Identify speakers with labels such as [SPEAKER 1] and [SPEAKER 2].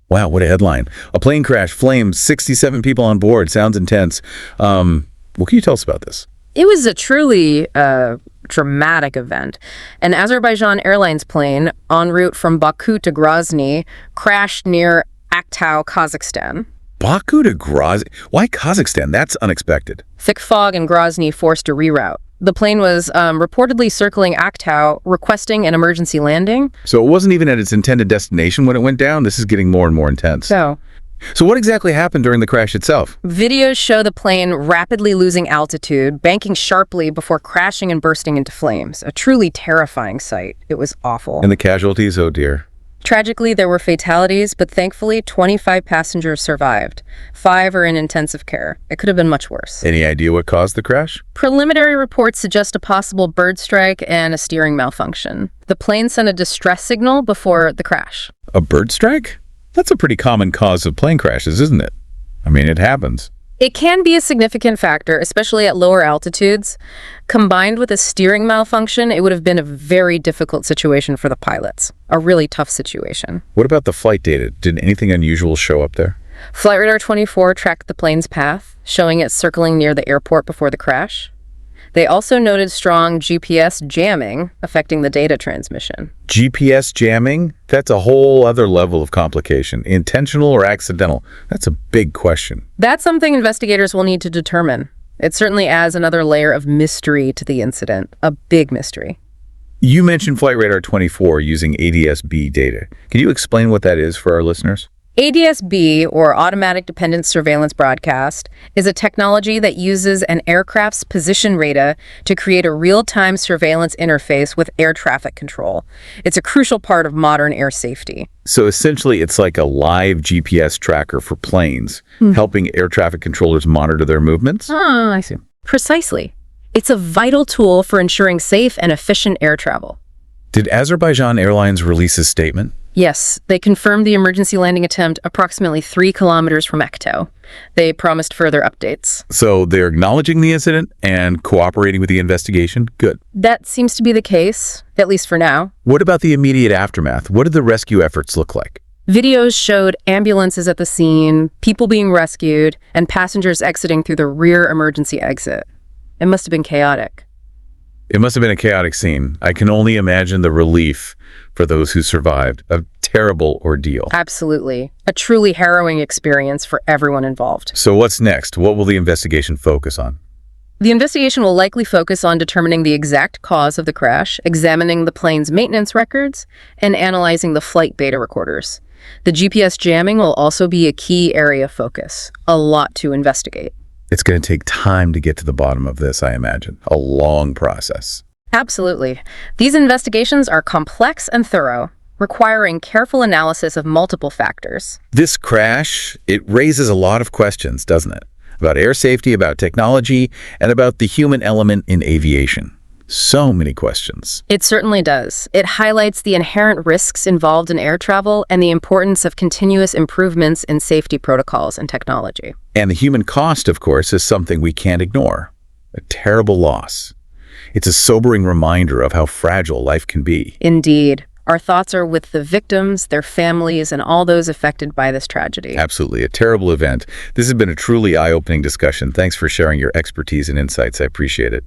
[SPEAKER 1] Wow, what a headline. A plane crash, flames, 67 people on board. Sounds intense. What can you tell us about this?
[SPEAKER 2] It was a truly dramatic event. An Azerbaijan Airlines plane en route from Baku to Grozny crashed near Aktau, Kazakhstan.
[SPEAKER 1] Baku to Grozny? Why Kazakhstan? That's unexpected.
[SPEAKER 2] Thick fog in Grozny forced a reroute. The plane was reportedly circling Aktau, requesting an emergency landing.
[SPEAKER 1] So it wasn't even at its intended destination when it went down? This is getting more and more intense. So what exactly happened during the crash itself?
[SPEAKER 2] Videos show the plane rapidly losing altitude, banking sharply before crashing and bursting into flames. A truly terrifying sight. It was awful.
[SPEAKER 1] And the casualties? Oh dear.
[SPEAKER 2] Tragically, there were fatalities, but thankfully 25 passengers survived. 5 are in intensive care. It could have been much worse.
[SPEAKER 1] Any idea what caused the crash?
[SPEAKER 2] Preliminary reports suggest a possible bird strike and a steering malfunction. The plane sent a distress signal before the crash.
[SPEAKER 1] A bird strike? That's a pretty common cause of plane crashes, isn't it? I mean, it happens.
[SPEAKER 2] It can be a significant factor, especially at lower altitudes. Combined with a steering malfunction, it would have been a very difficult situation for the pilots. A really tough situation.
[SPEAKER 1] What about the flight data? Did anything unusual show up there?
[SPEAKER 2] Flight Radar 24 tracked the plane's path, showing it circling near the airport before the crash. They also noted strong GPS jamming affecting the data transmission.
[SPEAKER 1] GPS jamming? That's a whole other level of complication. Intentional or accidental? That's a big question.
[SPEAKER 2] That's something investigators will need to determine. It certainly adds another layer of mystery to the incident, a big mystery.
[SPEAKER 1] You mentioned Flight Radar 24 using ADS-B data. Can you explain what that is for our listeners?
[SPEAKER 2] ADS-B, or Automatic Dependent Surveillance Broadcast, is a technology that uses an aircraft's position radar to create a real-time surveillance interface with air traffic control. It's a crucial part of modern air safety.
[SPEAKER 1] So essentially, it's like a live GPS tracker for planes, helping air traffic controllers monitor their movements?
[SPEAKER 2] Oh, I see. Precisely. It's a vital tool for ensuring safe and efficient air travel.
[SPEAKER 1] Did Azerbaijan Airlines release a statement?
[SPEAKER 2] Yes, they confirmed the emergency landing attempt approximately 3 kilometers from Aktau. They promised further updates.
[SPEAKER 1] So they're acknowledging the incident and cooperating with the investigation? Good.
[SPEAKER 2] That seems to be the case, at least for now.
[SPEAKER 1] What about the immediate aftermath? What did the rescue efforts look like?
[SPEAKER 2] Videos showed ambulances at the scene, people being rescued, and passengers exiting through the rear emergency exit. It must have been chaotic.
[SPEAKER 1] It must have been a chaotic scene. I can only imagine the relief for those who survived. A terrible ordeal.
[SPEAKER 2] Absolutely. A truly harrowing experience for everyone involved.
[SPEAKER 1] So what's next? What will the investigation focus on?
[SPEAKER 2] The investigation will likely focus on determining the exact cause of the crash, examining the plane's maintenance records, and analyzing the flight data recorders. The GPS jamming will also be a key area of focus. A lot to investigate.
[SPEAKER 1] It's going to take time to get to the bottom of this, I imagine. A long process.
[SPEAKER 2] Absolutely. These investigations are complex and thorough, requiring careful analysis of multiple factors.
[SPEAKER 1] This crash, it raises a lot of questions, doesn't it? About air safety, about technology, and about the human element in aviation. So many questions.
[SPEAKER 2] It certainly does. It highlights the inherent risks involved in air travel and the importance of continuous improvements in safety protocols and technology.
[SPEAKER 1] And the human cost, of course, is something we can't ignore. A terrible loss. It's a sobering reminder of how fragile life can be.
[SPEAKER 2] Indeed. Our thoughts are with the victims, their families, and all those affected by this tragedy.
[SPEAKER 1] Absolutely. A terrible event. This has been a truly eye-opening discussion. Thanks for sharing your expertise and insights. I appreciate it.